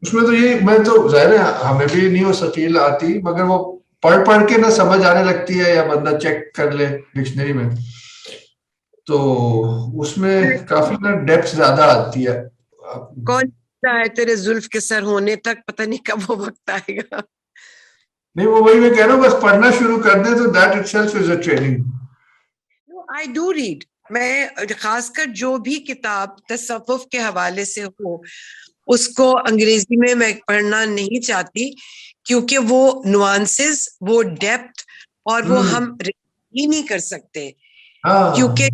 اس میں تو یہ میں تو ظاہر ہے ہمیں بھی نہیں وہ ثقیل آتی، مگر وہ پڑھ پڑھ کے نہ سمجھ آنے لگتی ہے، یا بندہ چیک کر لے ڈکشنری میں تو اس میں کافی نا ڈیپتھ زیادہ آتی ہے. کون سا ہے تیرے زلف کے سر ہونے تک، پتہ نہیں کب وہ وقت آئے گا. نہیں وہ وہی میں کہہ رہا ہوں، بس پڑھنا شروع کر دیں تو that it self is a training. I do read. میں خاص کر جو بھی کتاب تصوف کے حوالے سے ہو اس کو انگریزی میں پڑھنا نہیں چاہتی، کیونکہ وہ نوانسز، وہ ڈیپتھ، اور وہ ہم ہی نہیں کر سکتے، کیونکہ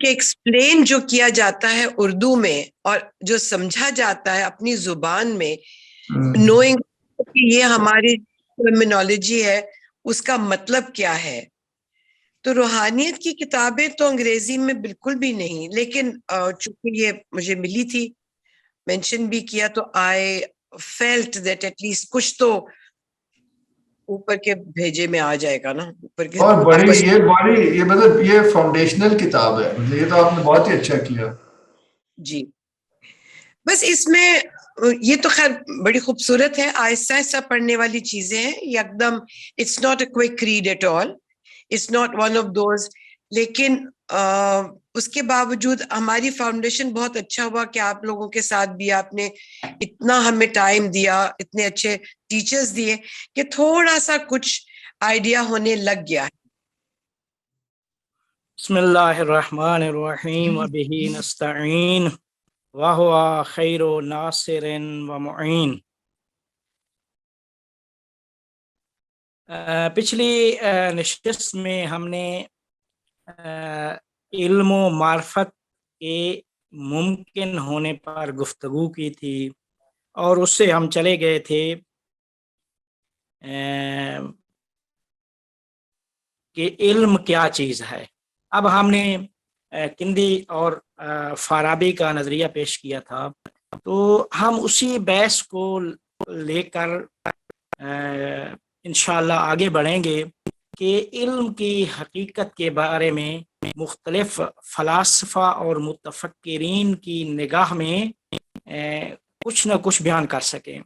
ایکسپلین جو کیا جاتا ہے اردو میں اور جو سمجھا جاتا ہے اپنی زبان میں، نوئنگ کہ یہ ہماری ٹرمینالوجی ہے، اس کا مطلب کیا ہے. تو روحانیت کی کتابیں تو انگریزی میں بالکل بھی نہیں، لیکن چونکہ یہ مجھے ملی تھی، مینشن بھی کیا، تو I felt that at least کچھ تو اوپر کے بھیجے میں آ جائے گا نا. اوپر کے اور یہ مطلب یہ فاؤنڈیشنل کتاب ہے، مطلب یہ تو آپ نے بہت ہی اچھا کیا. جی بس اس میں یہ تو خیر بڑی خوبصورت ہے، آہستہ آہستہ پڑھنے والی چیزیں ہیں، ایک دم it's not a quick read at all, it's not one of those. لیکن اس کے باوجود ہماری فاؤنڈیشن بہت اچھا ہوا کہ آپ لوگوں کے ساتھ بھی آپ نے اتنا ہمیں ٹائم دیا، اتنے اچھے ٹیچرز دیے کہ تھوڑا سا کچھ آئیڈیا ہونے لگ گیا ہے. بسم اللہ الرحمن الرحیم وبہ نستعین وہو خیر ناصر و معین. پچھلی نشست میں ہم نے علم و معرفت کے ممکن ہونے پر گفتگو کی تھی، اور اس سے ہم چلے گئے تھے کہ علم کیا چیز ہے. اب ہم نے کندی اور فارابی کا نظریہ پیش کیا تھا، تو ہم اسی بحث کو لے کر انشاءاللہ آگے بڑھیں گے کہ علم کی حقیقت کے بارے میں مختلف فلاسفہ اور متفکرین کی نگاہ میں کچھ نہ کچھ بیان کر سکیں.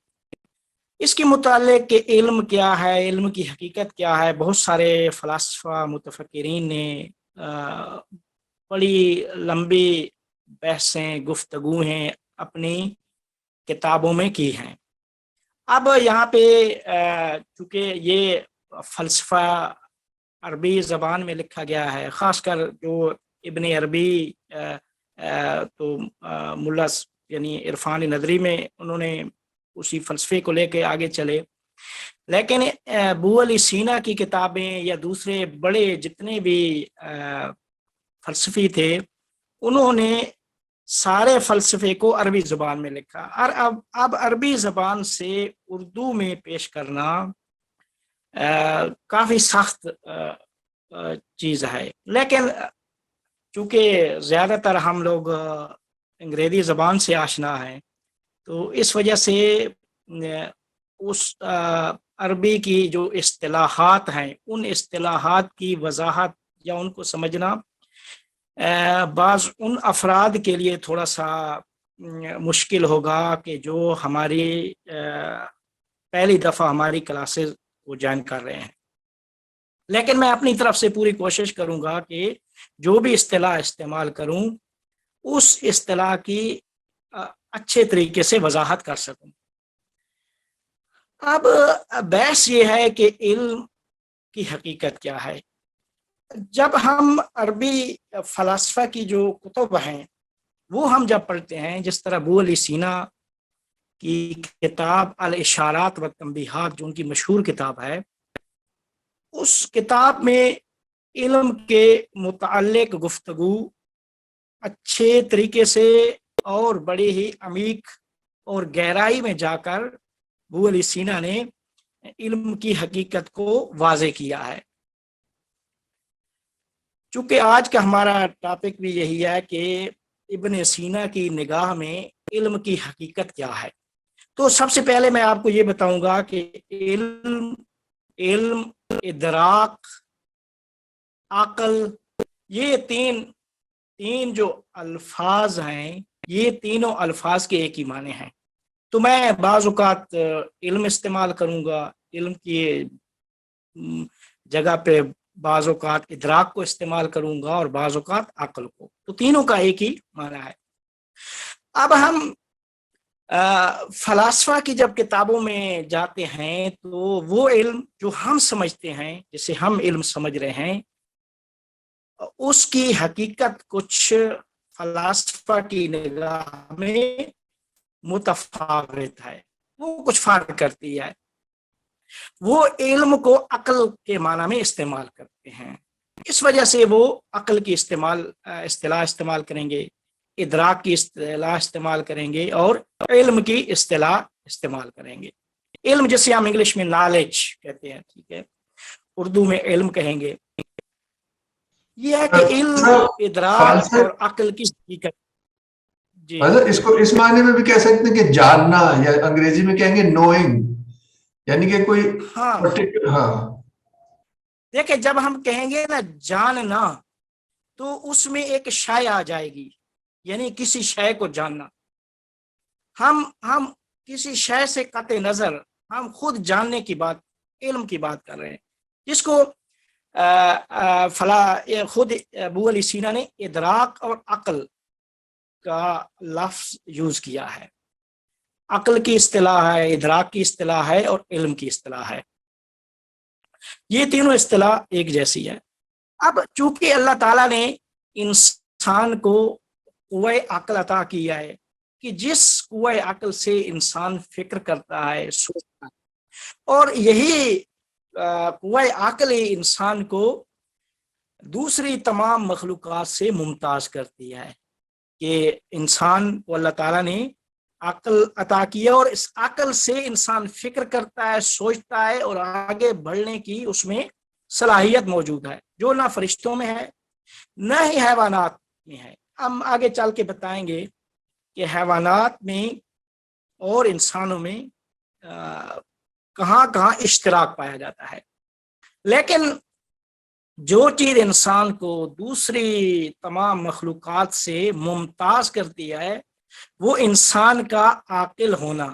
اس کے متعلق کہ علم کیا ہے، علم کی حقیقت کیا ہے، بہت سارے فلاسفہ متفکرین نے بڑی لمبی بحثیں، گفتگویں اپنی کتابوں میں کی ہیں. اب یہاں پہ چونکہ یہ فلسفہ عربی زبان میں لکھا گیا ہے، خاص کر جو ابن عربی تو ملا یعنی عرفان ندری میں انہوں نے اسی فلسفے کو لے کے آگے چلے، لیکن ابو علی سینا کی کتابیں یا دوسرے بڑے جتنے بھی فلسفی تھے، انہوں نے سارے فلسفے کو عربی زبان میں لکھا. اور اب عربی زبان سے اردو میں پیش کرنا کافی سخت چیز ہے، لیکن چونکہ زیادہ تر ہم لوگ انگریزی زبان سے آشنا ہیں، تو اس وجہ سے اس عربی کی جو اصطلاحات ہیں، ان اصطلاحات کی وضاحت یا ان کو سمجھنا بعض ان افراد کے لیے تھوڑا سا مشکل ہوگا کہ جو ہماری پہلی دفعہ ہماری کلاسز کو جوائن کر رہے ہیں. لیکن میں اپنی طرف سے پوری کوشش کروں گا کہ جو بھی اصطلاح استعمال کروں اس اصطلاح کی اچھے طریقے سے وضاحت کر سکوں. اب بحث یہ ہے کہ علم کی حقیقت کیا ہے. جب ہم عربی فلاسفہ کی جو کتب ہیں وہ ہم جب پڑھتے ہیں، جس طرح ابو علی سینا کی کتاب الاشارات و تنبیہات جو ان کی مشہور کتاب ہے، اس کتاب میں علم کے متعلق گفتگو اچھے طریقے سے اور بڑے ہی عمیق اور گہرائی میں جا کر ابو علی سینا نے علم کی حقیقت کو واضح کیا ہے. چونکہ آج کا ہمارا ٹاپک بھی یہی ہے کہ ابن سینا کی نگاہ میں علم کی حقیقت کیا ہے. تو سب سے پہلے میں آپ کو یہ بتاؤں گا کہ علم، ادراک، عقل، یہ تین جو الفاظ ہیں یہ تینوں الفاظ کے ایک ہی معنی ہیں. تو میں بعض اوقات علم استعمال کروں گا، علم کی جگہ پہ بعض اوقات ادراک کو استعمال کروں گا اور بعض اوقات عقل کو. تو تینوں کا ایک ہی معنی ہے. اب ہم فلاسفہ کی جب کتابوں میں جاتے ہیں تو وہ علم جو ہم سمجھتے ہیں، جسے ہم علم سمجھ رہے ہیں، اس کی حقیقت کچھ فلاسفہ کی نگاہ میں متفاوت ہے، وہ کچھ فرق کرتی ہے. وہ علم کو عقل کے معنی میں استعمال کرتے ہیں، اس وجہ سے وہ عقل کی اصطلاح استعمال کریں گے، ادراک کی اصطلاح استعمال کریں گے اور علم کی اصطلاح استعمال کریں گے. علم جسے ہم انگلش میں نالج کہتے ہیں، ٹھیک ہے، اردو میں علم کہیں گے. یہ ہے کہ علم ادراک اور عقل کی حقیقت. جی اس کو اس معنی میں بھی کہہ سکتے ہیں کہ جاننا، یا انگریزی میں کہیں گے نوئنگ، یعنی کہ کوئی ہاں دیکھیں جب ہم کہیں گے نا جاننا تو اس میں ایک شے آ جائے گی، یعنی کسی شے کو جاننا. ہم کسی شے سے قطع نظر ہم خود جاننے کی بات، علم کی بات کر رہے ہیں، جس کو خود ابو علی سینا نے ادراک اور عقل کا لفظ یوز کیا ہے. عقل کی اصطلاح ہے، ادراک کی اصطلاح ہے اور علم کی اصطلاح ہے. یہ تینوں اصطلاح ایک جیسی ہے. اب چونکہ اللہ تعالیٰ نے انسان کو قوہ عقل عطا کیا ہے کہ جس قوہ عقل سے انسان فکر کرتا ہے، سوچتا ہے، اور یہی قوہ عقل انسان کو دوسری تمام مخلوقات سے ممتاز کرتی ہے کہ انسان کو اللہ تعالیٰ نے عقل عطا کیا اور اس عقل سے انسان فکر کرتا ہے، سوچتا ہے اور آگے بڑھنے کی اس میں صلاحیت موجود ہے، جو نہ فرشتوں میں ہے نہ ہی حیوانات میں ہے. ہم آگے چل کے بتائیں گے کہ حیوانات میں اور انسانوں میں کہاں کہاں اشتراک پایا جاتا ہے. لیکن جو چیز انسان کو دوسری تمام مخلوقات سے ممتاز کرتی ہے وہ انسان کا عاقل ہونا،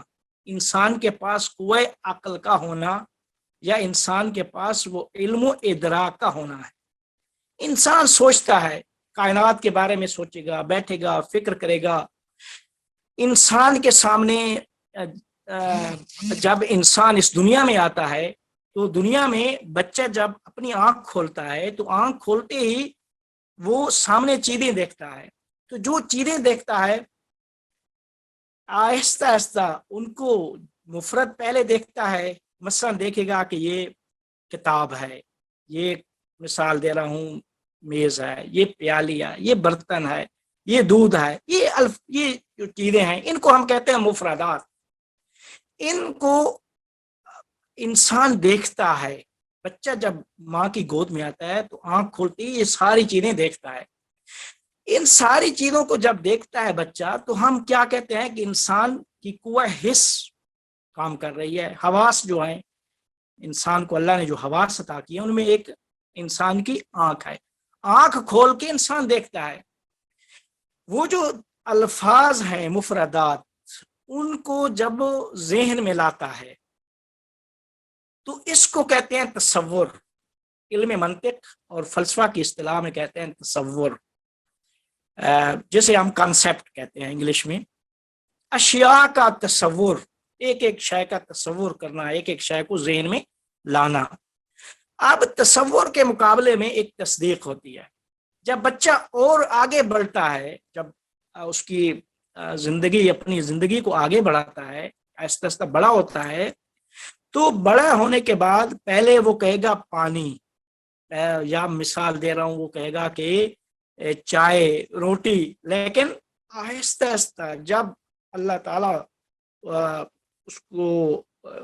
انسان کے پاس قوہ عقل کا ہونا، یا انسان کے پاس وہ علم و ادراک کا ہونا ہے. انسان سوچتا ہے، کائنات کے بارے میں سوچے گا، بیٹھے گا، فکر کرے گا. انسان کے سامنے جب انسان اس دنیا میں آتا ہے تو دنیا میں بچہ جب اپنی آنکھ کھولتا ہے تو آنکھ کھولتے ہی وہ سامنے چیزیں دیکھتا ہے. تو جو چیزیں دیکھتا ہے آہستہ آہستہ ان کو مفرد پہلے دیکھتا ہے. مثلا دیکھے گا کہ یہ کتاب ہے، یہ مثال دے رہا ہوں میز ہے، یہ پیالی ہے، یہ برتن ہے، یہ دودھ ہے، یہ جو چیزیں ہیں ان کو ہم کہتے ہیں مفردات. ان کو انسان دیکھتا ہے. بچہ جب ماں کی گود میں آتا ہے تو آنکھ کھولتی یہ ساری چیزیں دیکھتا ہے. ان ساری چیزوں کو جب دیکھتا ہے بچہ تو ہم کیا کہتے ہیں کہ انسان کی قوہ حس کام کر رہی ہے. حواس جو ہیں، انسان کو اللہ نے جو حواس عطا کی ہیں ان میں ایک انسان کی آنکھ ہے. آنکھ کھول کے انسان دیکھتا ہے. وہ جو الفاظ ہیں مفردات، ان کو جب ذہن میں لاتا ہے تو اس کو کہتے ہیں تصور. علم منطق اور فلسفہ کی اصطلاح میں کہتے ہیں تصور، جسے ہم کانسیپٹ کہتے ہیں انگلش میں. اشیاء کا تصور، ایک ایک شے کا تصور کرنا، ایک ایک شے کو ذہن میں لانا. اب تصور کے مقابلے میں ایک تصدیق ہوتی ہے. جب بچہ اور آگے بڑھتا ہے، جب اس کی زندگی، اپنی زندگی کو آگے بڑھاتا ہے، آہستہ آہستہ بڑا ہوتا ہے، تو بڑا ہونے کے بعد پہلے وہ کہے گا پانی، یا مثال دے رہا ہوں وہ کہے گا کہ چائے، روٹی. لیکن آہستہ آہستہ جب اللہ تعالیٰ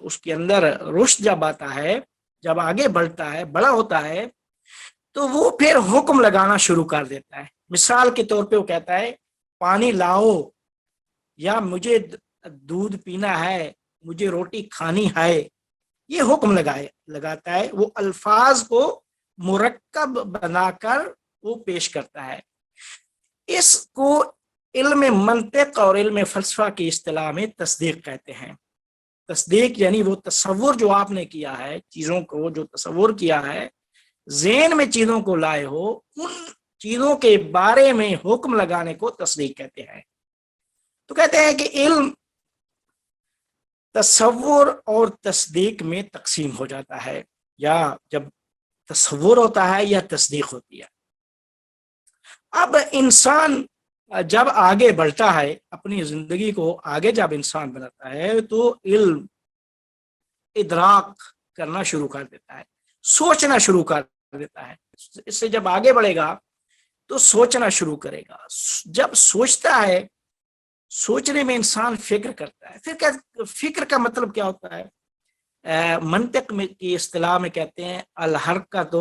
اس کے اندر رشد جب آتا ہے، جب آگے بڑھتا ہے، بڑا ہوتا ہے، تو وہ پھر حکم لگانا شروع کر دیتا ہے. مثال کے طور پہ وہ کہتا ہے پانی لاؤ، یا مجھے دودھ پینا ہے، مجھے روٹی کھانی ہے. یہ حکم لگاتا ہے. وہ الفاظ کو مرکب بنا کر وہ پیش کرتا ہے. اس کو علم منطق اور علم فلسفہ کی اصطلاح میں تصدیق کہتے ہیں. تصدیق یعنی وہ تصور جو آپ نے کیا ہے، چیزوں کو جو تصور کیا ہے، ذہن میں چیزوں کو لائے ہو، ان چیزوں کے بارے میں حکم لگانے کو تصدیق کہتے ہیں. تو کہتے ہیں کہ علم تصور اور تصدیق میں تقسیم ہو جاتا ہے، یا جب تصور ہوتا ہے یا تصدیق ہوتی ہے. اب انسان جب آگے بڑھتا ہے، اپنی زندگی کو آگے جب انسان بناتا ہے، تو علم ادراک کرنا شروع کر دیتا ہے، سوچنا شروع کر دیتا ہے. اس سے جب آگے بڑھے گا تو سوچنا شروع کرے گا. جب سوچتا ہے، سوچنے میں انسان فکر کرتا ہے. فکر کا مطلب کیا ہوتا ہے؟ منطق میں کی اصطلاح میں کہتے ہیں الحرکت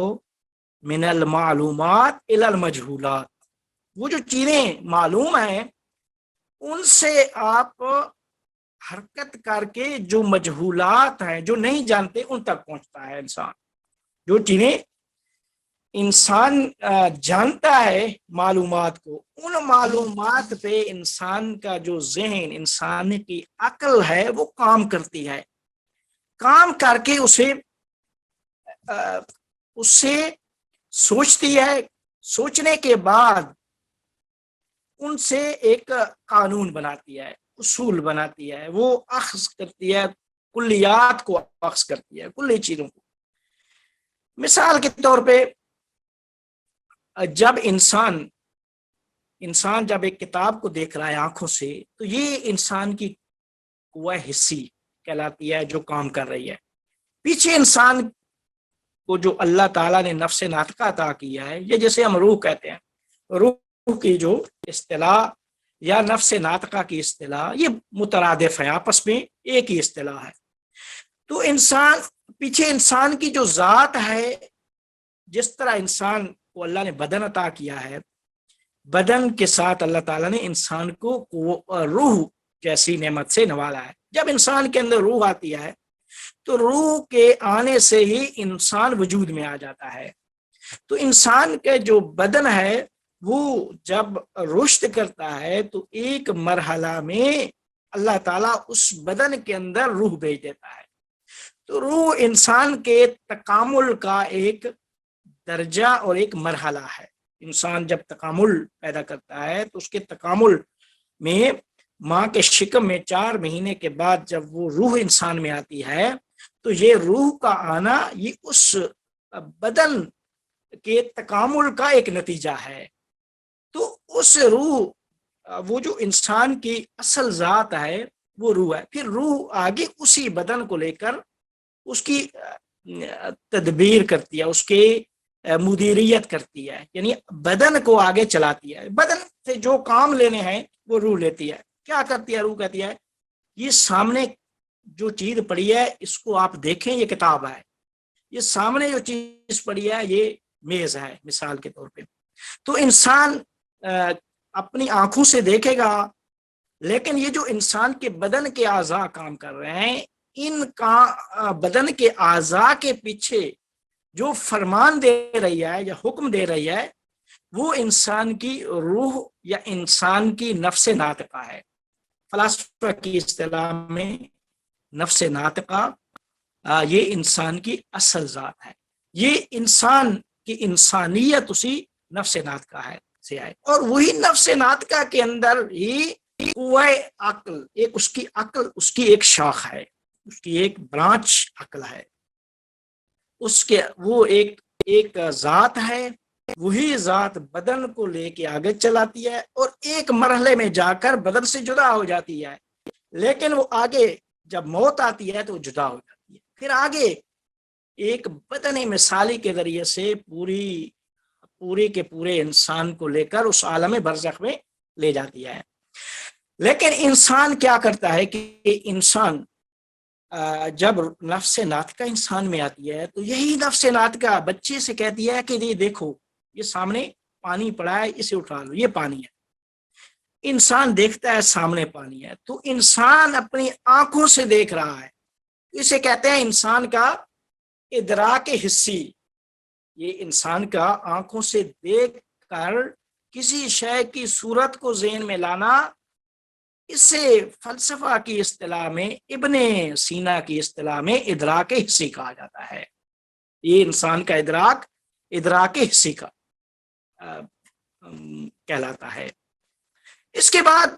من المعلومات الی المجہولات. وہ جو چیزیں معلوم ہیں ان سے آپ حرکت کر کے جو مجہولات ہیں، جو نہیں جانتے، ان تک پہنچتا ہے انسان. جو چیزیں انسان جانتا ہے معلومات کو، ان معلومات پہ انسان کا جو ذہن، انسان کی عقل ہے، وہ کام کرتی ہے. کام کر کے اسے سوچتی ہے. سوچنے کے بعد ان سے ایک قانون بناتی ہے، اصول بناتی ہے. وہ اخذ کرتی ہے، کلیات کو اخذ کرتی ہے، کلی چیزوں کو. مثال کے طور پہ جب انسان جب ایک کتاب کو دیکھ رہا ہے آنکھوں سے، تو یہ انسان کی قوہ حسی کہلاتی ہے جو کام کر رہی ہے. پیچھے انسان کو جو اللہ تعالیٰ نے نفس ناطقہ عطا کیا ہے، یہ جیسے ہم روح کہتے ہیں، روح کی جو اصطلاح یا نفس ناطقہ کی اصطلاح، یہ مترادف ہے، آپس میں ایک ہی اصطلاح ہے. تو پیچھے انسان کی جو ذات ہے، جس طرح انسان کو اللہ نے بدن عطا کیا ہے، بدن کے ساتھ اللہ تعالیٰ نے انسان کو روح جیسی نعمت سے نوالا ہے. جب انسان کے اندر روح آتی ہے تو روح کے آنے سے ہی انسان وجود میں آ جاتا ہے. تو انسان کا جو بدن ہے وہ جب رشد کرتا ہے تو ایک مرحلہ میں اللہ تعالیٰ اس بدن کے اندر روح بھیج دیتا ہے. تو روح انسان کے تکامل کا ایک درجہ اور ایک مرحلہ ہے. انسان جب تکامل پیدا کرتا ہے تو اس کے تکامل میں ماں کے شکم میں 4 مہینے کے بعد جب وہ روح انسان میں آتی ہے، تو یہ روح کا آنا یہ اس بدن کے تکامل کا ایک نتیجہ ہے. تو اس روح، وہ جو انسان کی اصل ذات ہے وہ روح ہے. پھر روح آگے اسی بدن کو لے کر اس کی تدبیر کرتی ہے، اس کی مدیریت کرتی ہے، یعنی بدن کو آگے چلاتی ہے. بدن سے جو کام لینے ہیں وہ روح لیتی ہے. کیا کرتی ہے روح؟ کہتی ہے یہ سامنے جو چیز پڑی ہے اس کو آپ دیکھیں، یہ کتاب ہے. یہ سامنے جو چیز پڑی ہے یہ میز ہے، مثال کے طور پہ. تو انسان اپنی آنکھوں سے دیکھے گا، لیکن یہ جو انسان کے بدن کے اعضاء کام کر رہے ہیں، ان کا بدن کے اعضاء کے پیچھے جو فرمان دے رہی ہے یا حکم دے رہی ہے، وہ انسان کی روح یا انسان کی نفس ناطقہ ہے. فلسفہ کی اصطلاح میں نفس ناطقہ یہ انسان کی اصل ذات ہے. یہ انسان کی انسانیت اسی نفس ناطقہ ہے سے آئے. اور وہی نفس ناطقہ کے اندر ہی قوہ عقل، اس کی ایک شاخ ہے، اس کی ایک برانچ عقل ہے. اس کے وہ ایک ذات ہے. وہی ذات بدن کو لے کے آگے چلاتی ہے اور ایک مرحلے میں جا کر بدن سے جدا ہو جاتی ہے. لیکن وہ آگے جب موت آتی ہے تو وہ جدا ہو جاتی ہے. پھر آگے ایک بدن مثالی کے ذریعے سے پورے کے پورے انسان کو لے کر اس عالم برزخ میں لے جاتی ہے. لیکن انسان کیا کرتا ہے کہ انسان جب نفس ناطقہ انسان میں آتی ہے تو یہی نفس ناطقہ بچے سے کہتی ہے کہ یہ دیکھو، یہ سامنے پانی پڑا ہے، اسے اٹھا لو، یہ پانی ہے. انسان دیکھتا ہے سامنے پانی ہے، تو انسان اپنی آنکھوں سے دیکھ رہا ہے. اسے کہتے ہیں انسان کا ادراک حسی. یہ انسان کا آنکھوں سے دیکھ کر کسی شے کی صورت کو ذہن میں لانا، اسے فلسفہ کی اصطلاح میں، ابن سینا کی اصطلاح میں ادراک حسی کہا جاتا ہے۔ یہ انسان کا ادراک حسی کا کہلاتا ہے۔ اس کے بعد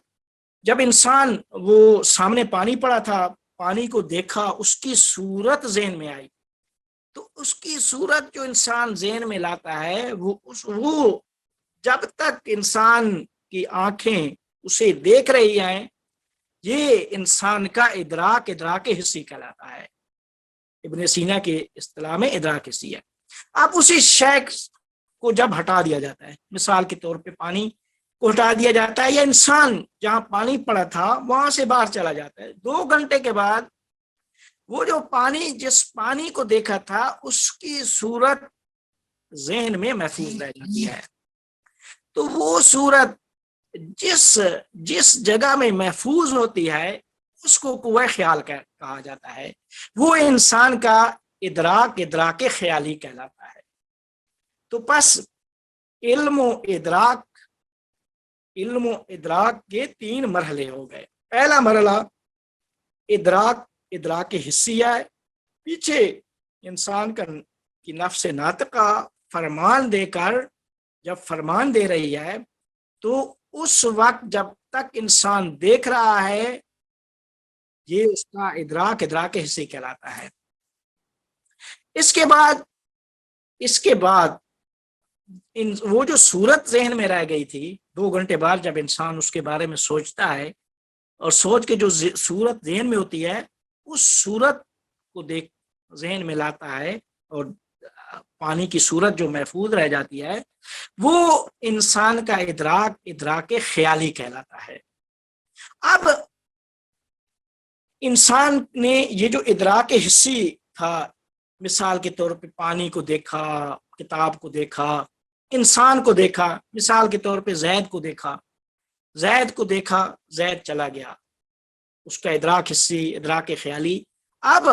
جب انسان وہ سامنے پانی پڑا تھا، پانی کو دیکھا، اس کی صورت ذہن میں آئی، تو اس کی صورت جو انسان ذہن میں لاتا ہے وہ جب تک انسان کی آنکھیں اسے دیکھ رہی ہیں، یہ انسان کا ادراک حسی کہلاتا ہے۔ ابن سینا کی اصطلاح میں ادراک حسی ہے۔ اب اسی شخص کو جب ہٹا دیا جاتا ہے، مثال کے طور پہ پانی کو ہٹا دیا جاتا ہے، یا انسان جہاں پانی پڑا تھا وہاں سے باہر چلا جاتا ہے، 2 گھنٹے کے بعد وہ جو جس پانی کو دیکھا تھا اس کی صورت ذہن میں محفوظ رہ جاتی ہے۔ تو وہ صورت جس جگہ میں محفوظ ہوتی ہے اس کو قوہ خیال کہا جاتا ہے۔ وہ انسان کا ادراک خیالی کہلاتا ہے۔ تو پس علم و ادراک کے 3 مرحلے ہو گئے۔ پہلا مرحلہ ادراک حسی ہے، پیچھے انسان کی نفس ناطقہ فرمان دے کر جب فرمان دے رہی ہے تو اس وقت جب تک انسان دیکھ رہا ہے یہ اس کا ادراک حسی کہلاتا ہے۔ اس کے بعد وہ جو صورت ذہن میں رہ گئی تھی 2 گھنٹے بعد جب انسان اس کے بارے میں سوچتا ہے اور سوچ کے جو صورت ذہن میں ہوتی ہے اس صورت کو ذہن میں لاتا ہے اور پانی کی صورت جو محفوظ رہ جاتی ہے وہ انسان کا ادراک خیالی کہلاتا ہے۔ اب انسان نے یہ جو ادراک حسی تھا، مثال کے طور پہ پانی کو دیکھا، کتاب کو دیکھا، انسان کو دیکھا، مثال کے طور پہ زید کو دیکھا، زید چلا گیا، اس کا ادراک حسی، ادراک خیالی۔ اب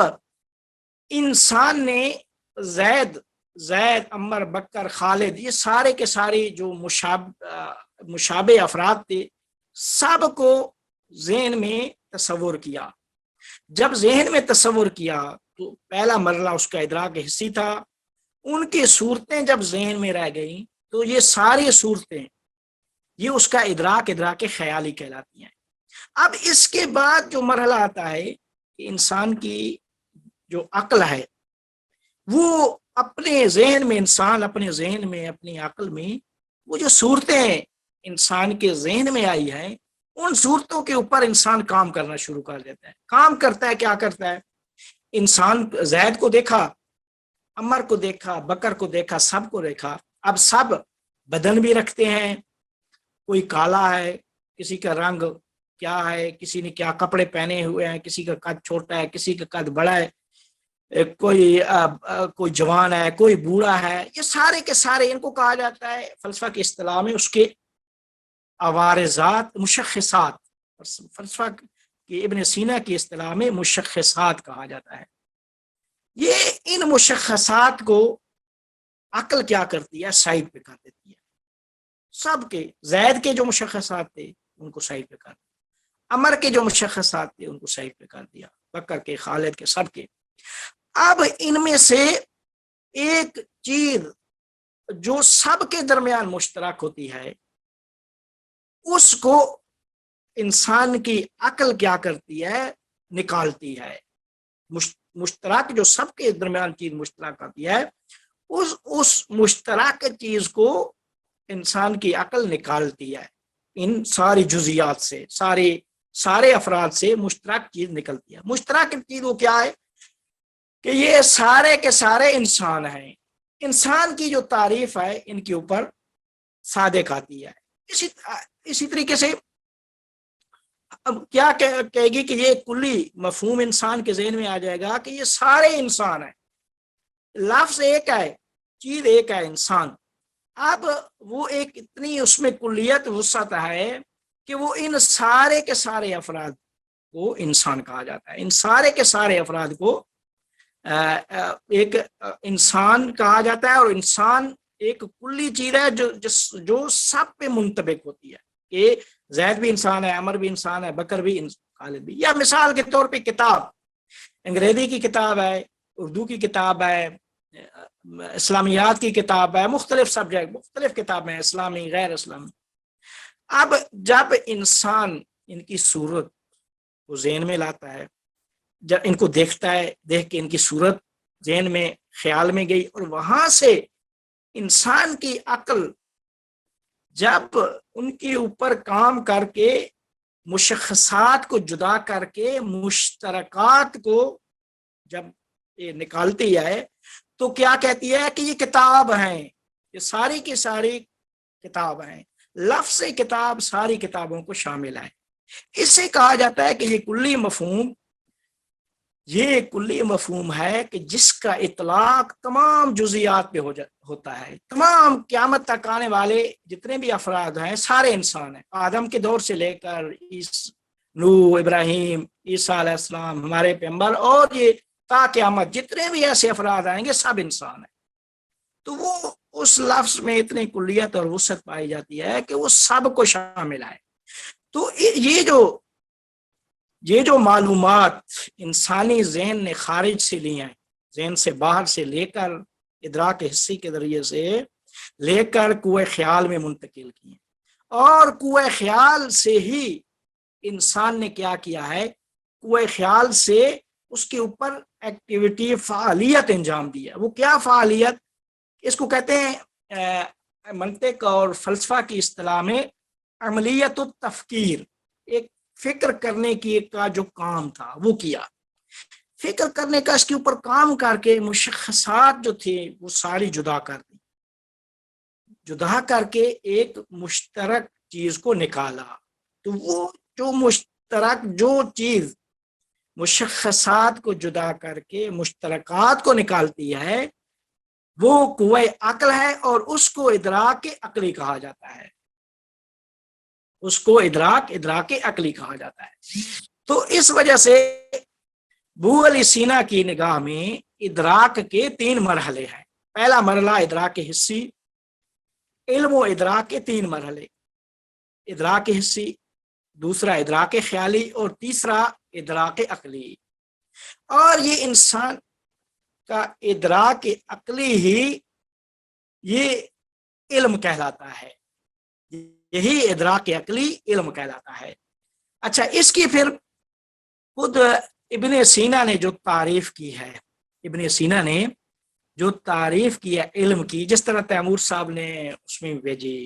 انسان نے زید، عمر، بکر، خالد، یہ سارے کے سارے جو مشابہ افراد تھے سب کو ذہن میں تصور کیا۔ جب ذہن میں تصور کیا تو پہلا مرحلہ اس کا ادراک حسی تھا۔ ان کی صورتیں جب ذہن میں رہ گئیں تو یہ ساری صورتیں یہ اس کا ادراک خیالی کہلاتی ہیں۔ اب اس کے بعد جو مرحلہ آتا ہے کہ انسان کی جو عقل ہے وہ اپنے ذہن میں اپنی عقل میں وہ جو صورتیں انسان کے ذہن میں آئی ہیں ان صورتوں کے اوپر انسان کام کرنا شروع کر دیتا ہے۔ کام کرتا ہے، کیا کرتا ہے؟ انسان زید کو دیکھا، عمر کو دیکھا، بکر کو دیکھا، سب کو دیکھا۔ اب سب بدن بھی رکھتے ہیں، کوئی کالا ہے، کسی کا رنگ کیا ہے، کسی نے کیا کپڑے پہنے ہوئے ہیں، کسی کا قد چھوٹا ہے، کسی کا قد بڑا ہے، کوئی جوان ہے، کوئی بوڑھا ہے۔ یہ سارے کے سارے ان کو کہا جاتا ہے فلسفہ کی اصطلاح میں اس کے عوارضات، مشخصات۔ فلسفہ کی ابن سینا کی اصطلاح میں مشخصات کہا جاتا ہے۔ یہ ان مشخصات کو عقل کیا کرتی ہے؟ سائڈ پہ کر دیتی ہے۔ سب کے زید کے جو مشخصات تھے ان کو سائڈ پہ کر دیا، عمر کے جو مشخصات تھے ان کو سائڈ پہ کر دیا، بکر کے، خالد کے، سب کے۔ اب ان میں سے ایک چیز جو سب کے درمیان مشترک ہوتی ہے اس کو انسان کی عقل کیا کرتی ہے؟ نکالتی ہے۔ مشترک جو سب کے درمیان چیز مشترک آتی ہے اس مشترک چیز کو انسان کی عقل نکالتی ہے۔ ان ساری جزیات سے، سارے افراد سے مشترک چیز نکلتی ہے۔ مشترک چیز وہ کیا ہے کہ یہ سارے کے سارے انسان ہیں۔ انسان کی جو تعریف ہے ان کے اوپر صادق آتی ہے۔ اسی طریقے سے اب کیا کہے گی کہ یہ کلی مفہوم انسان کے ذہن میں آ جائے گا کہ یہ سارے انسان ہیں، لفظ ایک ہے، چیز ایک ہے، انسان۔ اب وہ ایک اتنی اس میں کلیت وسعت ہے کہ وہ ان سارے کے سارے افراد کو انسان کہا جاتا ہے۔ ان سارے کے سارے افراد کو ایک انسان کہا جاتا ہے، اور انسان ایک کلی چیز ہے جو سب پہ منطبق ہوتی ہے کہ زید بھی انسان ہے، عمر بھی انسان ہے، بکر بھی، خالد بھی. یا مثال کے طور پہ کتاب، انگریزی کی کتاب ہے، اردو کی کتاب ہے، اسلامیات کی کتاب ہے، مختلف سبجیکٹ، مختلف کتابیں، اسلامی غیر اسلامی. اب جب انسان ان کی صورت کو ذہن میں لاتا ہے، جب ان کو دیکھتا ہے، دیکھ کے ان کی صورت ذہن میں خیال میں گئی، اور وہاں سے انسان کی عقل جب ان کے اوپر کام کر کے مشخصات کو جدا کر کے مشترکات کو جب یہ نکالتی ہے تو کیا کہتی ہے کہ یہ کتاب ہیں، یہ ساری کی ساری کتاب ہیں. لفظ کتاب ساری کتابوں کو شامل ہے. اس سے کہا جاتا ہے کہ یہ کلی مفہوم، یہ کلی مفہوم ہے کہ جس کا اطلاق تمام جزیات پہ ہوتا ہے. تمام قیامت تک آنے والے جتنے بھی افراد ہیں سارے انسان ہیں، آدم کے دور سے لے کر نوح، ابراہیم، عیسیٰ علیہ السلام، ہمارے پیغمبر، اور یہ تا قیامت جتنے بھی ایسے افراد آئیں گے سب انسان ہیں. تو وہ اس لفظ میں اتنی کلیت اور وسعت پائی جاتی ہے کہ وہ سب کو شامل ہے. تو یہ جو معلومات انسانی ذہن نے خارج سے لی ہیں، ذہن سے باہر سے لے کر ادراک حسی کے ذریعے سے لے کر قوہ خیال میں منتقل کی ہیں، اور قوہ خیال سے ہی انسان نے کیا کیا ہے، قوہ خیال سے اس کے اوپر ایکٹیویٹی، فعالیت انجام دی ہے. وہ کیا فعالیت؟ اس کو کہتے ہیں منطق اور فلسفہ کی اصطلاح میں عملیت التفکیر. ایک فکر کرنے کی کا جو کام تھا وہ کیا، فکر کرنے کا، اس کے اوپر کام کر کے مشخصات جو تھے وہ ساری جدا کر دی، جدا کر کے ایک مشترک چیز کو نکالا. تو وہ جو مشترک جو چیز مشخصات کو جدا کر کے مشترکات کو نکالتی ہے وہ قوہ عقل ہے، اور اس کو ادراک عقلی کہا جاتا ہے. اس کو ادراک عقلی کہا جاتا ہے. تو اس وجہ سے ابو علی سینا کی نگاہ میں ادراک کے 3 مرحلے ہیں. پہلا مرحلہ ادراک حسی، علم و ادراک کے 3 مرحلے، ادراک حسی، دوسرا ادراک خیالی، اور تیسرا ادراک عقلی. اور یہ انسان کا ادراک عقلی ہی یہ علم کہلاتا ہے، یہی ادراک عقلی علم کہلاتا ہے. اچھا، اس کی پھر خود ابن سینا نے جو تعریف کی ہے، ابن سینا نے جو تعریف کی ہے علم کی، جس طرح تیمور صاحب نے اس میں بھیجی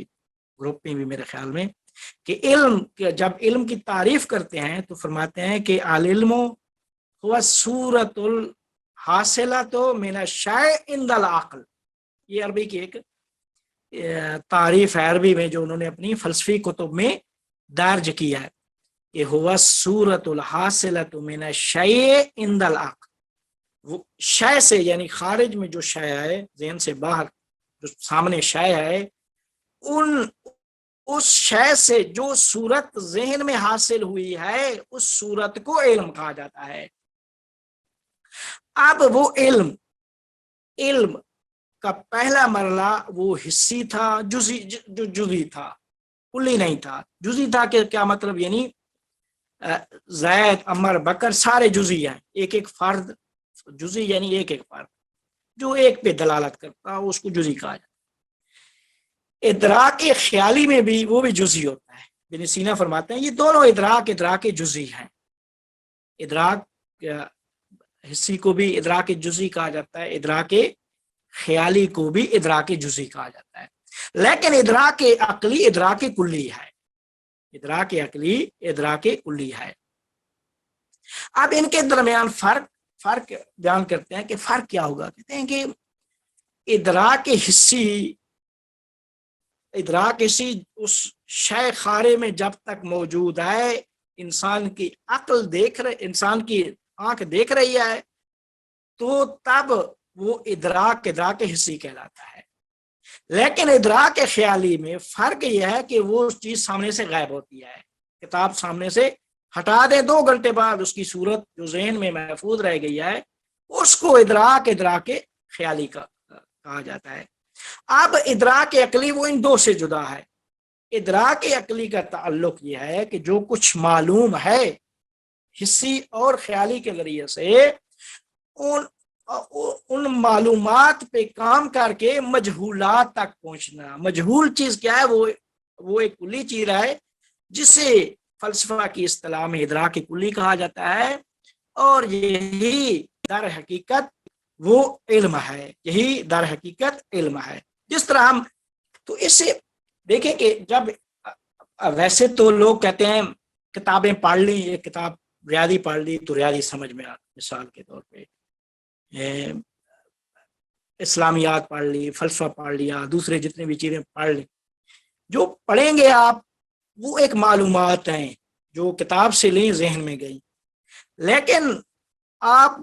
گروپ میں بھی میرے خیال میں، کہ علم، جب علم کی تعریف کرتے ہیں تو فرماتے ہیں کہ العلم هو صورت الحاصلۃ من الشیء عند العقل. یہ عربی کی ایک تعریف ہے، عربی میں جو انہوں نے اپنی فلسفی کتب میں درج کیا ہے کہ هو صورت الحاصلۃ من الشیء عند العقل. وہ شے سے، یعنی خارج میں جو شے ہے، ذہن سے باہر جو سامنے شے ہے، اس شے سے جو صورت ذہن میں حاصل ہوئی ہے اس صورت کو علم کہا جاتا ہے. اب وہ علم کا پہلا مرحلہ وہ حسی تھا، جزئی تھا، کلی نہیں تھا. جزئی تھا کہ کیا مطلب؟ یعنی زید، عمر، بکر سارے جزئی ہیں، ایک ایک فرد. جزئی یعنی ایک ایک فرد جو ایک پہ دلالت کرتا ہے، اس کو جزئی کہا جاتا ہے. ادراک خیالی میں بھی وہ بھی جزئی ہوتا ہے. ابن سینا فرماتے ہیں یہ دونوں ادراک جزئی ہیں. ادراک حسی کو بھی ادراک جزئی کہا جاتا ہے، ادراک خیالی کو بھی ادراک جزئی کہا جاتا ہے. لیکن ادراک عقلی ادراک کلی ہے، ادراک عقلی ادراک کلی ہے. اب ان کے درمیان فرق بیان کرتے ہیں کہ فرق کیا ہوگا. کہتے ہیں کہ ادراک حسی اس شے خارے میں جب تک موجود ہے، انسان کی عقل انسان کی آنکھ دیکھ رہی ہے، تو تب وہ ادراک حسی کہلاتا ہے. لیکن ادراک خیالی میں فرق یہ ہے کہ وہ چیز سامنے سے غائب ہوتی ہے. کتاب سامنے سے ہٹا دے، 2 گھنٹے بعد اس کی صورت جو ذہن میں محفوظ رہ گئی ہے اس کو ادراک خیالی کا کہا جاتا ہے. اب ادراک عقلی وہ ان دو سے جدا ہے. ادراک عقلی کا تعلق یہ ہے کہ جو کچھ معلوم ہے حسی اور خیالی کے ذریعے سے ان معلومات پہ کام کر کے مجہولات تک پہنچنا. مجہول چیز کیا ہے؟ وہ ایک کلی چیز ہے جسے فلسفہ کی اصطلاح میں ادراک کلی کہا جاتا ہے، اور یہی در حقیقت وہ علم ہے. یہی در حقیقت علم ہے. جس طرح ہم تو اس سے دیکھیں کہ جب ویسے تو لوگ کہتے ہیں کتابیں پڑھ لی، ایک کتاب ریاضی پڑھ لی تو ریاضی سمجھ میں آتی، مثال کے طور پہ اسلامیات پڑھ لی، فلسفہ پڑھ لیا، دوسرے جتنے بھی چیزیں پڑھ لی، جو پڑھیں گے آپ وہ ایک معلومات ہیں جو کتاب سے لیں، ذہن میں گئی. لیکن آپ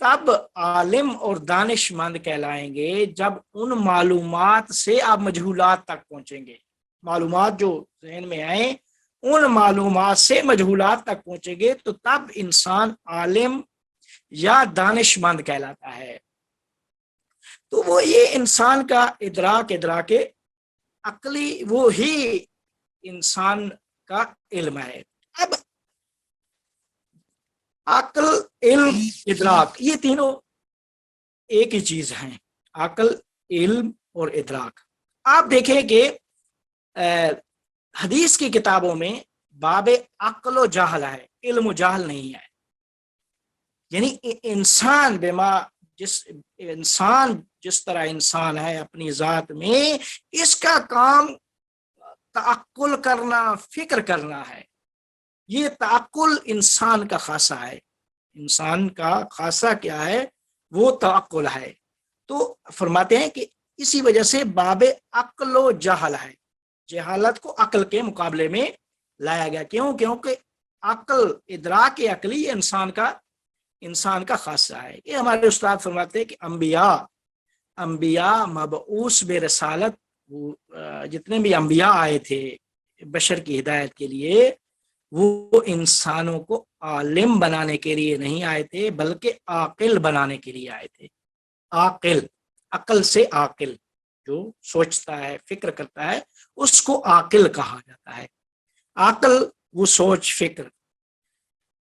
تب عالم اور دانش مند کہلائیں گے جب ان معلومات سے آپ مجہولات تک پہنچیں گے. معلومات جو ذہن میں آئیں ان معلومات سے مجہولات تک پہنچیں گے تو تب انسان عالم یا دانش مند کہلاتا ہے. تو وہ یہ انسان کا ادراک عقلی وہی انسان کا علم ہے. اب عقل، علم، ادراک یہ تینوں ایک ہی چیز ہیں. عقل، علم اور ادراک. آپ دیکھیں کہ حدیث کی کتابوں میں باب عقل و جہل ہے، علم و جہل نہیں ہے. یعنی انسان جس طرح انسان ہے اپنی ذات میں، اس کا کام تعقل کرنا، فکر کرنا ہے. یہ تعقل انسان کا خاصہ ہے. انسان کا خاصہ کیا ہے؟ وہ تعقل ہے. تو فرماتے ہیں کہ اسی وجہ سے باب عقل و جہل ہے. جہالت کو عقل کے مقابلے میں لایا گیا. کیونکہ عقل، ادراک عقلی انسان کا خاصہ ہے. یہ ہمارے استاد فرماتے ہیں کہ انبیاء مبعوث برسالت، جتنے بھی انبیاء آئے تھے بشر کی ہدایت کے لیے، وہ انسانوں کو عالم بنانے کے لیے نہیں آئے تھے بلکہ عاقل بنانے کے لیے آئے تھے. عقل سے عاقل، جو سوچتا ہے، فکر کرتا ہے، اس کو عاقل کہا جاتا ہے. عقل وہ سوچ فکر،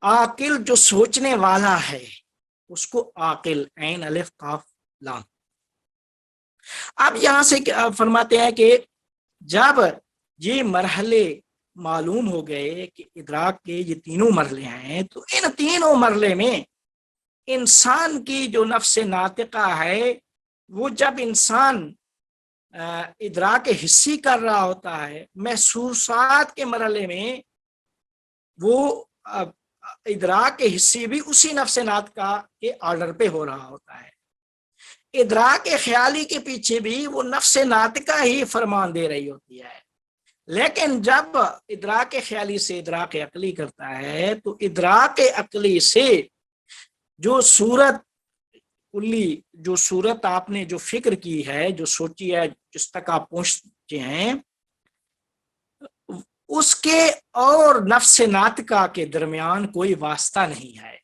عاقل جو سوچنے والا ہے اس کو عاقل، عین الف قاف لام. اب یہاں سے فرماتے ہیں کہ جب یہ مرحلے معلوم ہو گئے کہ ادراک کے یہ تینوں مرحلے ہیں، تو ان تینوں مرحلے میں انسان کی جو نفس ناطقہ ہے، وہ جب انسان ادراک حسی کر رہا ہوتا ہے، محسوسات کے مرحلے میں وہ ادراک حسی بھی اسی نفس ناطقہ کے آرڈر پہ ہو رہا ہوتا ہے. ادراک خیالی کے پیچھے بھی وہ نفس ناطقہ ہی فرمان دے رہی ہوتی ہے. لیکن جب ادراک خیالی سے ادراک عقلی کرتا ہے تو ادراک عقلی سے جو صورت کلی، جو صورت آپ نے جو فکر کی ہے، جو سوچی ہے، جس تک آپ پہنچے ہیں، اس کے اور نفس ناطقہ کے درمیان کوئی واسطہ نہیں ہے.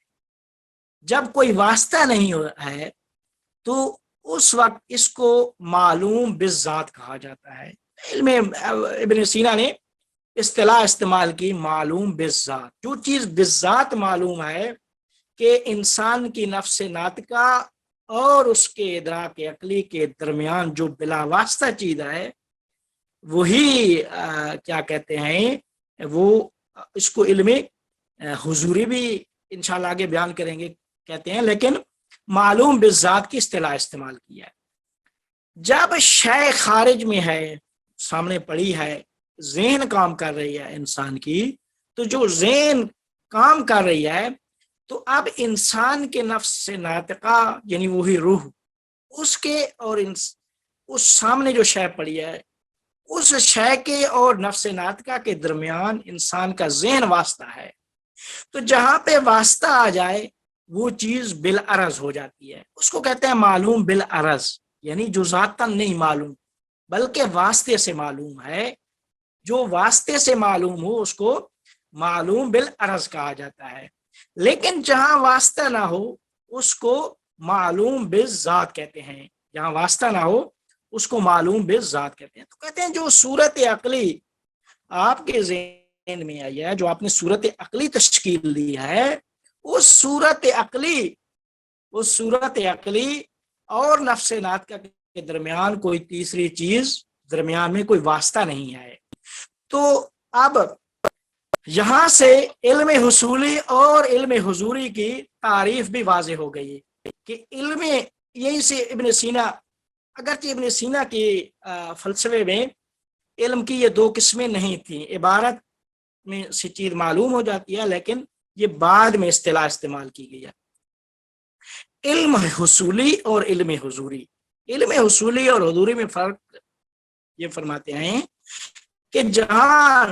جب کوئی واسطہ نہیں ہے تو اس وقت اس کو معلوم بالذات کہا جاتا ہے. علم ابن سینا نے اصطلاح استعمال کی، معلوم بالذات. جو چیز بالذات معلوم ہے کہ انسان کی نفس ناطقہ اور اس کے ادراک عقلی کے درمیان جو بلا واسطہ چیز ہے، وہی کیا کہتے ہیں، وہ اس کو علم حضوری بھی انشاءاللہ آگے بیان کریں گے کہتے ہیں، لیکن معلوم بالذات کی اصطلاح استعمال کی ہے. جب شے خارج میں ہے، سامنے پڑی ہے، ذہن کام کر رہی ہے انسان کی، تو جو ذہن کام کر رہی ہے تو اب انسان کے نفس ناطقہ یعنی وہی روح، اس کے اور اس سامنے جو شے پڑی ہے، اس شے کے اور نفس ناطقہ کے درمیان انسان کا ذہن واسطہ ہے. تو جہاں پہ واسطہ آ جائے وہ چیز بالعرض ہو جاتی ہے. اس کو کہتے ہیں معلوم بالعرض، یعنی جو ذاتاً نہیں معلوم بلکہ واسطے سے معلوم ہے. جو واسطے سے معلوم ہو اس کو معلوم بالعرض کہا جاتا ہے. لیکن جہاں واسطہ نہ ہو اس کو معلوم بالذات کہتے ہیں. جہاں واسطہ نہ ہو اس کو معلوم بالذات کہتے ہیں. تو کہتے ہیں جو صورت عقلی آپ کے ذہن میں آئی ہے, جو آپ نے صورت عقلی تشکیل دی ہے, اس صورت عقلی اور نفس ناطقہ کے درمیان کوئی تیسری چیز درمیان میں کوئی واسطہ نہیں ہے. تو اب یہاں سے علم حصولی اور علم حضوری کی تعریف بھی واضح ہو گئی کہ علم, یہی سے ابن سینا, اگرچہ ابن سینا کی فلسفے میں علم کی یہ دو قسمیں نہیں تھیں, عبارت میں سے چیز معلوم ہو جاتی ہے, لیکن یہ بعد میں اصطلاح استعمال کی گئی ہے. علم حصولی اور علم حضوری. علم حصولی اور حضوری میں فرق یہ فرماتے ہیں کہ جہاں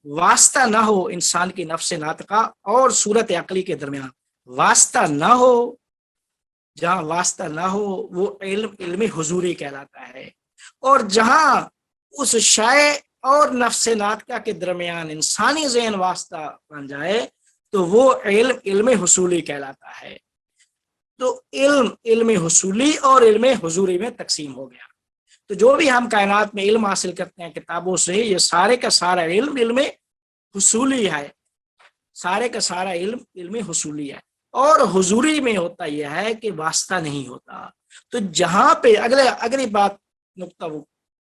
واسطہ نہ ہو انسان کی نفس ناطقہ اور صورت عقلی کے درمیان, واسطہ نہ ہو, جہاں واسطہ نہ ہو وہ علم حضوری کہلاتا ہے. اور جہاں اس شے اور نفس ناطقہ کے درمیان انسانی ذہن واسطہ بن جائے تو وہ علم حصولی کہلاتا ہے. تو علم حصولی اور علم حضوری میں تقسیم ہو گیا. تو جو بھی ہم کائنات میں علم حاصل کرتے ہیں کتابوں سے, یہ سارے کا سارا علم حصولی ہے, سارے کا سارا علم حصولی ہے. اور حضوری میں ہوتا یہ ہے کہ واسطہ نہیں ہوتا. تو جہاں پہ اگلی بات نقطہ وہ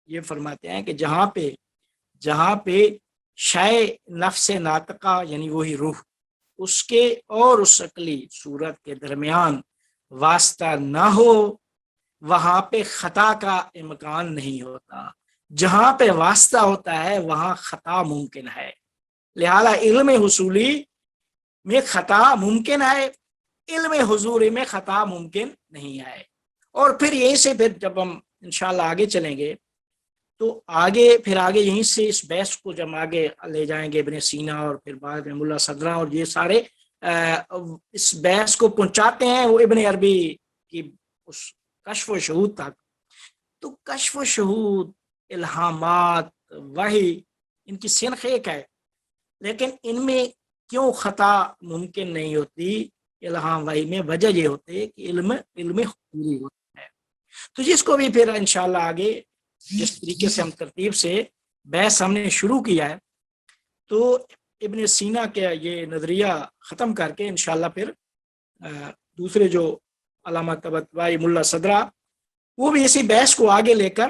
یہ فرماتے ہیں کہ جہاں پہ شے نفس ناطقہ یعنی وہی روح, اس کے اور اس عقلی صورت کے درمیان واسطہ نہ ہو, وہاں پہ خطا کا امکان نہیں ہوتا. جہاں پہ واسطہ ہوتا ہے وہاں خطا ممکن ہے. لہذا علم حصولی میں خطا ممکن ہے, علم حضوری میں خطا ممکن نہیں ہے. اور پھر یہیں سے پھر جب ہم انشاءاللہ آگے چلیں گے تو آگے یہیں سے اس بحث کو جب آگے لے جائیں گے, ابن سینا اور پھر بعد میں ملا صدرہ اور یہ سارے اس بحث کو پہنچاتے ہیں وہ ابن عربی کی اس کشف و شہود تک. تو کشف و شہود, الہامات, وحی, ان کی سنخ ایک ہے, لیکن ان میں کیوں خطا ممکن نہیں ہوتی الہام وحی میں؟ وجہ یہ ہوتی ہے کہ علم حضوری ہوتا ہے. تو جس کو بھی پھر انشاءاللہ آگے جس طریقے سے ہم ترتیب سے بحث ہم نے شروع کیا ہے, تو ابن سینا کے یہ نظریہ ختم کر کے انشاءاللہ پھر دوسرے جو علامہ طباطبائی, ملا صدرہ, وہ بھی اسی بحث کو آگے لے کر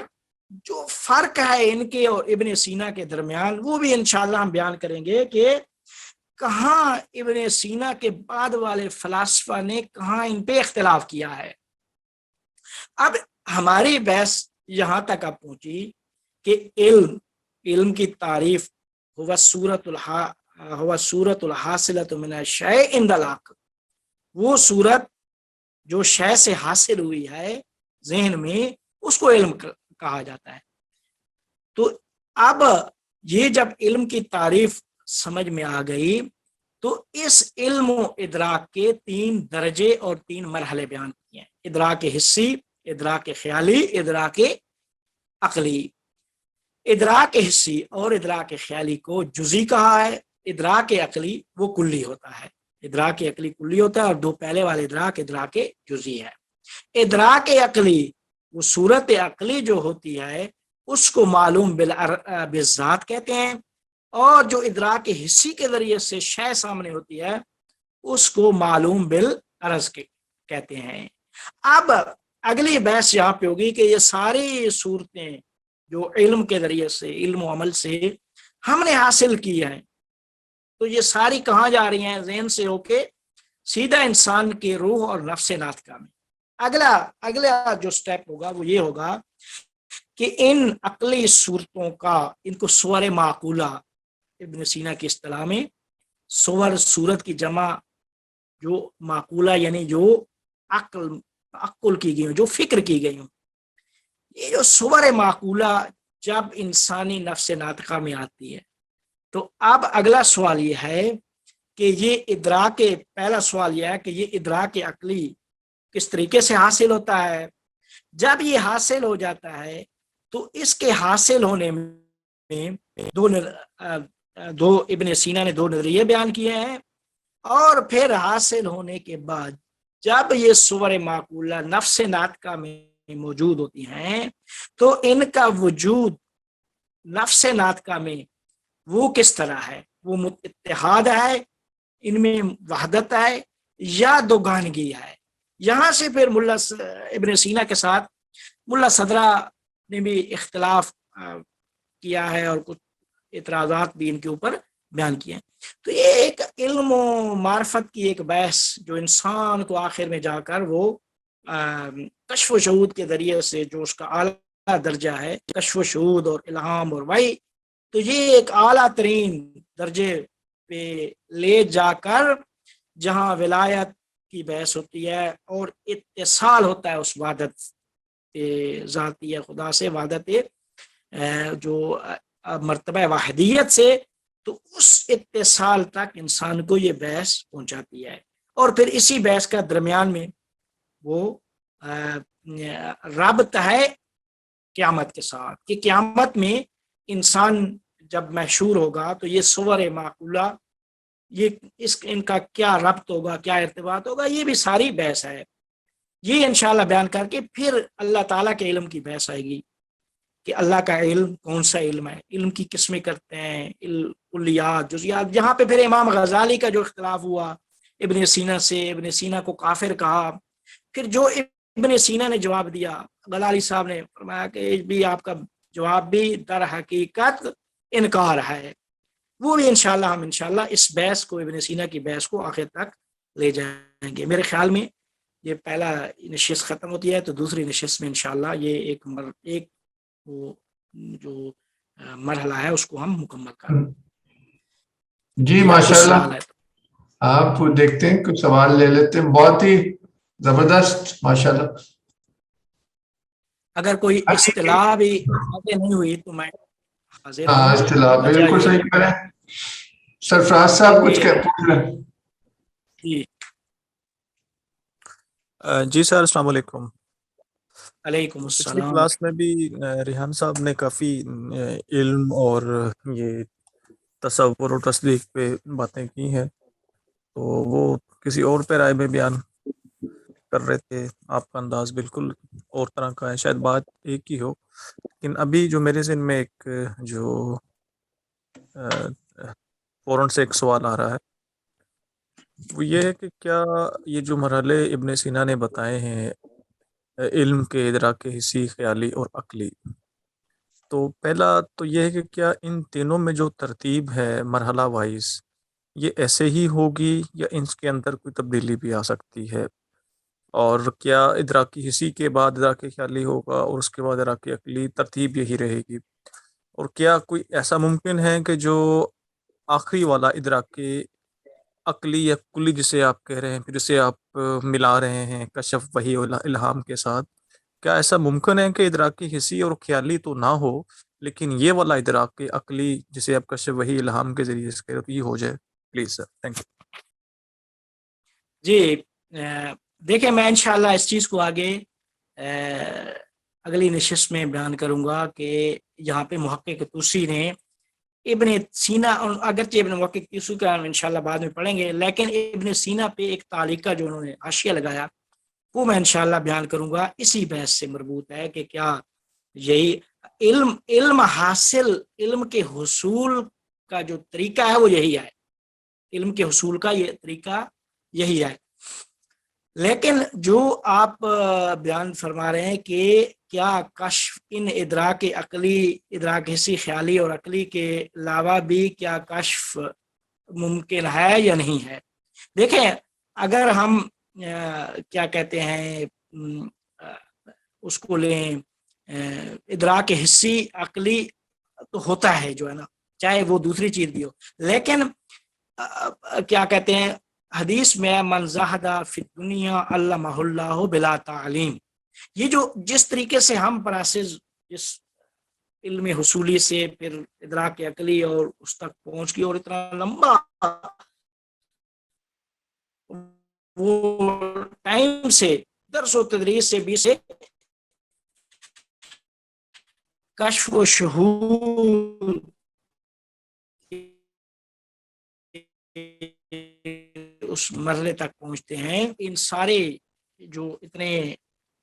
جو فرق ہے ان کے اور ابن سینا کے درمیان وہ بھی انشاءاللہ ہم بیان کریں گے کہ کہاں ابن سینا کے بعد والے فلاسفہ نے کہاں ان پہ اختلاف کیا ہے. اب ہماری بحث یہاں تک اب پہنچی کہ علم کی تعریف ہوا صورت الحاصلۃ من الشیء عند العقل, وہ صورت جو شے سے حاصل ہوئی ہے ذہن میں, اس کو علم کہا جاتا ہے. تو اب یہ جب علم کی تعریف سمجھ میں آ گئی تو اس علم و ادراک کے 3 درجے اور 3 مرحلے بیان کیے ہیں: ادراک حسی, ادراک خیالی, ادراک عقلی. ادراک حسی اور ادراک خیالی کو جزئی کہا ہے, ادراک عقلی وہ کلی ہوتا ہے. ادراک عقلی کلی ہوتا ہے اور 2 پہلے والے ادراک جزئی ہے. ادراک عقلی وہ صورت عقلی جو ہوتی ہے اس کو معلوم بالذات کہتے ہیں, اور جو ادراک حسی کے ذریعے سے شے سامنے ہوتی ہے اس کو معلوم بالعرض کہتے ہیں. اب اگلی بحث یہاں پہ ہوگی کہ یہ ساری صورتیں جو علم کے ذریعے سے, علم و عمل سے ہم نے حاصل کی ہیں, تو یہ ساری کہاں جا رہی ہیں؟ ذہن سے ہو کے سیدھا انسان کے روح اور نفس ناطقہ میں. اگلا جو سٹیپ ہوگا وہ یہ ہوگا کہ ان عقلی صورتوں کا, ان کو صور معقولہ, ابن سینا کی اصطلاح میں صورت کی جمع جو معقولہ یعنی جو عقل کی گئی ہوں, جو فکر کی گئی ہوں, یہ جو صور معقولہ جب انسانی نفس ناطقہ میں آتی ہے تو اب اگلا سوال یہ ہے کہ یہ پہلا سوال یہ ہے کہ یہ ادراک عقلی کس طریقے سے حاصل ہوتا ہے. جب یہ حاصل ہو جاتا ہے تو اس کے حاصل ہونے میں دو ابن سینا نے 2 نظریے بیان کیے ہیں, اور پھر حاصل ہونے کے بعد جب یہ صور معقولہ نفس ناطقہ میں موجود ہوتی ہیں تو ان کا وجود نفس ناطقہ میں وہ کس طرح ہے، وہ اتحاد ہے، ان میں وحدت ہے یا دوگانگی ہے. یہاں سے پھر ملا ابن سینا کے ساتھ ملا صدرہ نے بھی اختلاف کیا ہے اور کچھ اعتراضات بھی ان کے اوپر بیان کیے ہیں. تو یہ ایک علم و معرفت کی ایک بحث جو انسان کو آخر میں جا کر وہ کشف و شہود کے ذریعے سے جو اس کا اعلیٰ درجہ ہے، کشف و شہود اور الہام اور وحی، تو یہ ایک اعلیٰ ترین درجے پہ لے جا کر جہاں ولایت کی بحث ہوتی ہے اور اتصال ہوتا ہے اس وحدت ذاتی خدا سے، وحدت جو مرتبہ واحدیت سے، تو اس اتصال تک انسان کو یہ بحث پہنچاتی ہے. اور پھر اسی بحث کا درمیان میں وہ رابط ہے قیامت کے ساتھ کہ قیامت میں انسان جب محشور ہوگا تو یہ صور معقولہ، یہ ان کا کیا ربط ہوگا، کیا ارتباط ہوگا، یہ بھی ساری بحث ہے. یہ انشاءاللہ بیان کر کے پھر اللہ تعالیٰ کے علم کی بحث آئے گی کہ اللہ کا علم کون سا علم ہے، علم کی قسمیں کرتے ہیں، کلیات، جزیات. جہاں پہ پھر امام غزالی کا جو اختلاف ہوا ابن سینا سے، ابن سینا کو کافر کہا، پھر جو ابن سینا نے جواب دیا، غزالی صاحب نے فرمایا کہ بھی آپ کا جواب بھی در حقیقت انکار ہے. وہ بھی انشاءاللہ ہم انشاءاللہ اس بحث کو، ابن سینا کی بحث کو آخر تک لے جائیں گے. میرے خیال میں یہ پہلا نشست ختم ہوتی ہے تو دوسری نشست میں انشاءاللہ یہ ایک وہ جو مرحلہ ہے اس کو ہم مکمل کریں. جی ماشاءاللہ، آپ دیکھتے ہیں کچھ سوال لے لیتے ہیں. بہت ہی زبردست ماشاءاللہ. اگر کوئی اصطلاح بھی واضح نہیں ہوئی تو میں حاضر ہاں، ہوں. اصطلاح بالکل صحیح کہہ رہے ہیں. سرفراز صاحب کچھ پوچھ رہے ہیں. جی سر، السلام علیکم. علیکم پچھلی السلام. کلاس میں بھی ریحان صاحب نے کافی علم اور یہ تصور اور تصدیق پہ باتیں کی ہیں، تو وہ کسی اور پیرائے میں بیان کر رہے تھے. آپ کا انداز بالکل اور طرح کا ہے، شاید بات ایک ہی ہو، لیکن ابھی جو میرے ذہن میں ایک جو فوراً سے ایک سوال آ رہا ہے وہ یہ ہے کہ کیا یہ جو مرحلے ابن سینا نے بتائے ہیں علم کے ادراک حسی، خیالی اور عقلی، تو پہلا تو یہ ہے کہ کیا ان تینوں میں جو ترتیب ہے مرحلہ وائز یہ ایسے ہی ہوگی یا ان کے اندر کوئی تبدیلی بھی آ سکتی ہے؟ اور کیا ادراکی حسی کے بعد ادراک خیالی ہوگا اور اس کے بعد ادراک عقلی، ترتیب یہی رہے گی؟ اور کیا کوئی ایسا ممکن ہے کہ جو آخری والا ادراک عقلی یا کلی جسے آپ کہہ رہے ہیں، پھر جسے آپ ملا رہے ہیں کشف وحی اور الہام کے ساتھ، کیا ایسا ممکن ہے کہ ادراکی حسی اور خیالی تو نہ ہو لیکن یہ والا ادراک عقلی جسے آپ کشف وحی الہام کے ذریعے سے یہ ہو جائے؟ Please sir, thank you. جی دیکھیں، میں انشاءاللہ اس چیز کو آگے اگلی نشست میں بیان کروں گا کہ یہاں پہ محقق طوسی نے ابن سینا، اگرچہ ابن محقق طوسی کا انشاءاللہ بعد میں پڑھیں گے، لیکن ابن سینا پہ ایک تعلیقہ جو انہوں نے حاشیہ لگایا وہ میں انشاءاللہ بیان کروں گا. اسی بحث سے مربوط ہے کہ کیا یہی علم حاصل، علم کے حصول کا جو طریقہ ہے وہ یہی ہے، علم کے حصول کا یہ طریقہ یہی ہے. لیکن جو آپ بیان فرما رہے ہیں کہ کیا کشف ان ادراک عقلی، ادراک حسی، خیالی اور عقلی کے علاوہ بھی کیا کشف ممکن ہے یا نہیں ہے؟ دیکھیں، اگر ہم کیا کہتے ہیں اس کو لیں ادراک حسی، عقلی تو ہوتا ہے جو ہے نا، چاہے وہ دوسری چیز بھی ہو، لیکن کیا کہتے ہیں حدیث میں من زہد فی الدنیا علمہ اللہ بلا تعلیم، یہ جو جس طریقے سے ہم پراسز جس علم حصولی سے پھر ادراک عقلی اور اس تک پہنچ گئی اور اتنا لمبا وہ ٹائم سے درس و تدریس سے بھی سے کشف و شہود اس مرحلے تک پہنچتے ہیں. ان سارے جو اتنے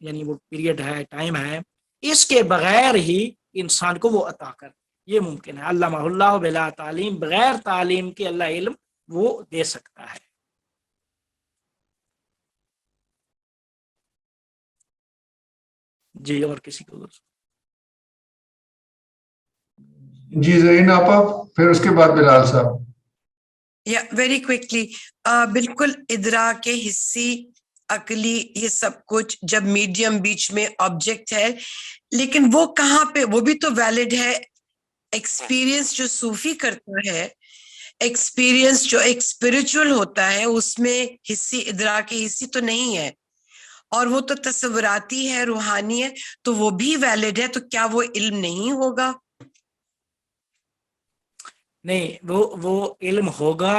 یعنی وہ پیریڈ ہے، ٹائم ہے، اس کے بغیر ہی انسان کو وہ عطا کر یہ ممکن ہے. علامہ اللہ بلا تعلیم، بغیر تعلیم کے اللہ علم وہ دے سکتا ہے. جی اور کسی کو؟ جی زرین آپا، پھر اس کے بعد بلال صاحب. یا ویری کوئکلی، بالکل ادراک حسی، عقلی، یہ سب کچھ جب میڈیم بیچ میں آبجیکٹ ہے، لیکن وہ کہاں پہ، وہ بھی تو ویلڈ ہے. ایکسپیرینس جو صوفی کرتا ہے، ایکسپیرینس جو ایک اسپرچل ہوتا ہے، اس میں حسی، ادراک حسی تو نہیں ہے، اور وہ تو تصوراتی ہے، روحانی ہے، تو وہ بھی ویلڈ ہے. تو کیا وہ علم نہیں ہوگا؟ نہیں، وہ علم ہوگا.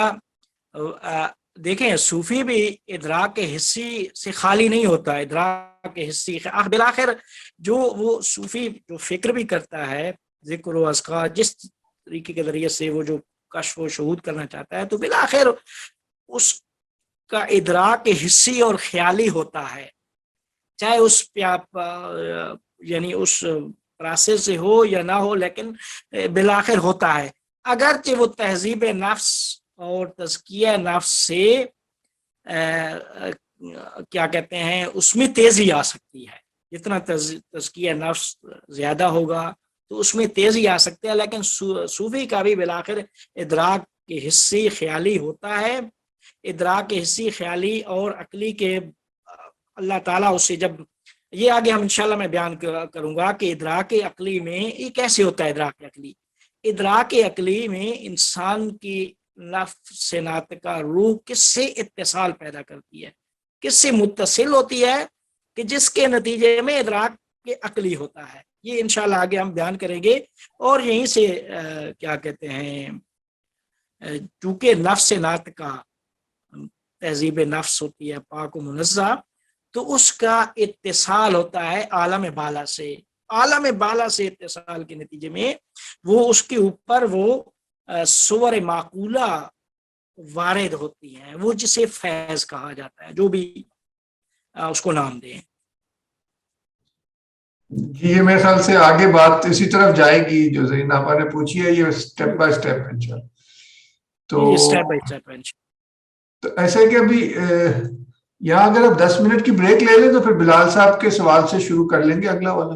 دیکھیں صوفی بھی ادراک حسی سے خالی نہیں ہوتا. ادراک حسی بالآخر جو وہ صوفی جو فکر بھی کرتا ہے، ذکر و اذکار جس طریقے کے ذریعے سے وہ جو کشف و شہود کرنا چاہتا ہے، تو بالآخر اس کا ادراک حسی اور خیالی ہوتا ہے، چاہے اس پہ آپ یعنی اس پروسیس سے ہو یا نہ ہو، لیکن بالآخر ہوتا ہے. اگرچہ وہ تہذیب نفس اور تزکیہ نفس سے کیا کہتے ہیں، اس میں تیزی آ سکتی ہے. جتنا تزکیہ نفس زیادہ ہوگا تو اس میں تیزی آ سکتی ہے، لیکن صوفی کا بھی بالآخر ادراک کے حصی خیالی ہوتا ہے. ادراک حصی خیالی اور عقلی کے اللہ تعالیٰ اس سے جب یہ آگے ہم انشاءاللہ میں بیان کروں گا کہ ادراک عقلی میں یہ کیسے ہوتا ہے. ادراک عقلی، ادراک عقلی میں انسان کی نفس ناطقہ روح کس سے اتصال پیدا کرتی ہے، کس سے متصل ہوتی ہے، کہ جس کے نتیجے میں ادراک عقلی ہوتا ہے. یہ انشاءاللہ آگے ہم بیان کریں گے. اور یہیں سے کیا کہتے ہیں، چونکہ نفس ناطقہ تہذیب نفس ہوتی ہے پاک و منزہ، تو اس کا اتصال ہوتا ہے عالم بالا سے. عالم بالا سے اتصال کے نتیجے میں وہ اس کے اوپر وہ صور معقولہ وارد ہوتی ہیں، وہ جسے فیض کہا جاتا ہے، جو بھی اس کو نام دیں. جی یہ میرے خیال سے آگے بات اسی طرف جائے گی جو زرین آپا نے پوچھی ہے، یہ سٹیپ بائی سٹیپ انشاءاللہ. Step by step. تو ایسا ہے کہ ابھی یہاں اگر آپ 10 منٹ کی بریک لے لیں تو پھر بلال صاحب کے سوال سے شروع کر لیں گے اگلا والا.